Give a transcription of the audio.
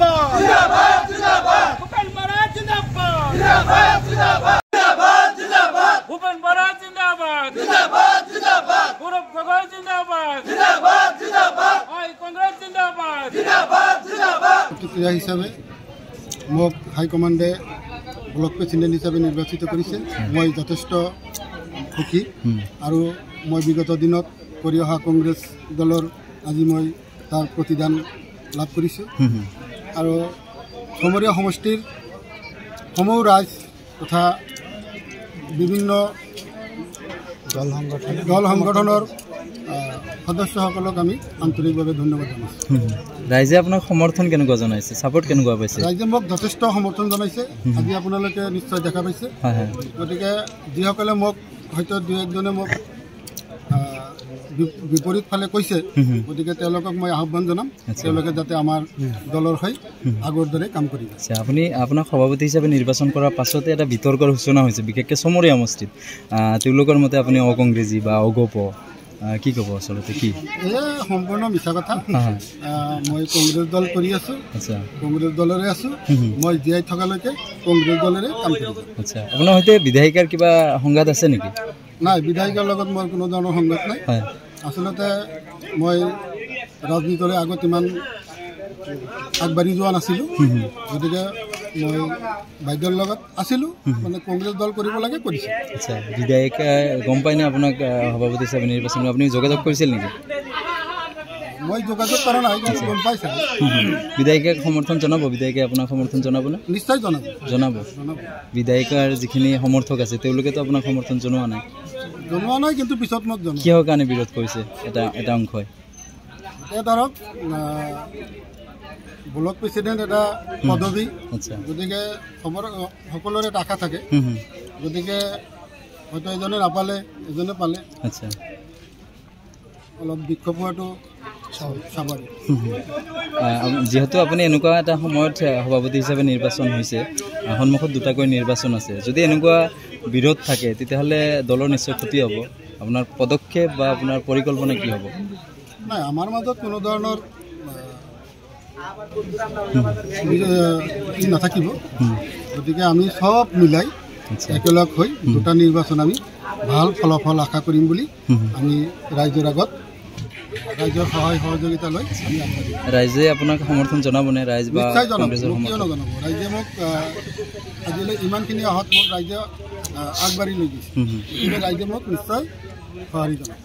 जिंदाबाद जिंदाबाद जिंदाबाद भूपेन बराज जिंदाबाद जिंदाबाद जिंदाबाद जिंदाबाद भूपेन बराज जिंदाबाद जिंदाबाद जिंदाबाद गौरव गोगोई जिंदाबाद जिंदाबाद जिंदाबाद कांग्रेस जिंदाबाद जिंदाबाद जिंदाबाद प्रतिक्रिया हिसाबे মোক হাইকমান্ডে ব্লক প্রেসিডেন্ট হিসাবে নির্বাচিত করেছে মই যথেষ্ট সুখী আৰু মই বিগত দিনত কৰি অহা কংগ্ৰেছ দলৰ আজি মই তাৰ প্ৰতিদান লাভ কৰিছোঁ আৰু সমৰীয়া সমষ্টিৰ সমূহ ৰাজ তথা বিভিন্ন দল সংগঠনৰ সদস্যসকলক আমি আন্তৰিকভাৱে ধন্যবাদ জনাইছোঁ। ৰাইজে আপোনাক সমৰ্থন কেনেকুৱা জনাইছে, ছাপোৰ্ট কেনেকুৱা পাইছে? ৰাইজে মোক যথেষ্ট সমৰ্থন জনাইছে, আজি আপোনালোকে নিশ্চয় দেখা পাইছে। গতিকে যিসকলে মোক হয়তো দুই একজনে মোক বিপৰীত ফালে কৈছে, গতিকে তেওঁলোকক মই আহ্বান জনাম তেওঁলোকে যাতে আমাৰ দলৰ হৈ আগৰ দৰে কাম কৰিব। আপুনি আপোনাক সভাপতি হিচাপে নিৰ্বাচন কৰাৰ পাছতে এটা বিতৰ্কৰ সূচনা হৈছে, বিশেষকৈ চমৰীয়া সমষ্টিত। তেওঁলোকৰ মতে আপুনি অকংগ্ৰেছী বা অগপ, কি ক'ব আচলতে? কি সম্পূৰ্ণ মিছা কথা। মই কংগ্ৰেছ দল কৰি আছোঁ, কংগ্ৰেছ দলৰে আছোঁ, মই জীয়াই থকালৈকে কংগ্ৰেছ দলেৰে কাম কৰিম। আচ্ছা, আপোনাৰ সৈতে বিধায়িকাৰ কিবা সংঘাত আছে নেকি? নাই, বিধায়িকাৰ লগত মোৰ কোনো ধৰণৰ সংঘাত নাই। আচলতে মই ৰাজনীতিৰে আগত ইমান আগবাঢ়ি যোৱা নাছিলোঁ, গতিকে মই বাইদেউৰ লগত আছিলোঁ, মানে কংগ্ৰেছ দল কৰিব লাগে কৰিছোঁ। আচ্ছা, বিধায়িকা গম পায়নে আপোনাক সভাপতি হিচাপে নিৰ্বাচন? আপুনি যোগাযোগ কৰিছিল নেকি? মই যোগাযোগ কৰা নাই, কিন্তু গম পাইছে। বিধায়িকাক সমৰ্থন জনাব? বিধায়িকাই আপোনাক সমৰ্থন জনাব নে? নিশ্চয় জনাব। জনাব। বিধায়িকাৰ যিখিনি সমৰ্থক আছে তেওঁলোকেতো আপোনাক সমৰ্থন জনোৱা নাই? জনোৱা নাই, কিন্তু পিছত মোক জনাব। কিহৰ কাৰণে বিৰোধ কৰিছে এটা অংশই? এতিয়া ধৰক ব্লক প্ৰেচিডেণ্ট এটা পদবী, গতিকে সকলোৰে এটা আশা থাকে, গতিকে হয়তো এজনে নাপালে এজনে পালে। আচ্ছা, অলপ বিক্ষোভ হোৱাটো স্বাভাৱিক। যিহেতু আপুনি এনেকুৱা এটা সময়ত সভাপতি হিচাপে নিৰ্বাচন হৈছে, সন্মুখত দুটাকৈ নিৰ্বাচন আছে, যদি এনেকুৱা বিৰোধ থাকে তেতিয়াহ'লে দলৰ নিশ্চয় ক্ষতি হ'ব। আপোনাৰ পদক্ষেপ বা আপোনাৰ পৰিকল্পনা কি হ'ব? নাই, আমাৰ মাজত কোনো ধৰণৰ নাথাকিব, গতিকে আমি চব মিলাই একেলগ হৈ দুটা নিৰ্বাচন আমি ভাল ফলাফল আশা কৰিম বুলি আমি ৰাইজৰ আগত ৰাইজৰ সহায় সহযোগিতা লৈ আমি আগবাঢ়িম। ৰাইজে আপোনাক সমৰ্থন জনাবনে? ৰাইজ বা কিয় নজনাব? ৰাইজে মোক আজিলৈ ইমানখিনি অহাত মোক ৰাইজে আগবাঢ়ি লৈ গৈছে, গতিকে ৰাইজে মোক নিশ্চয় সঁহাৰি জনাব।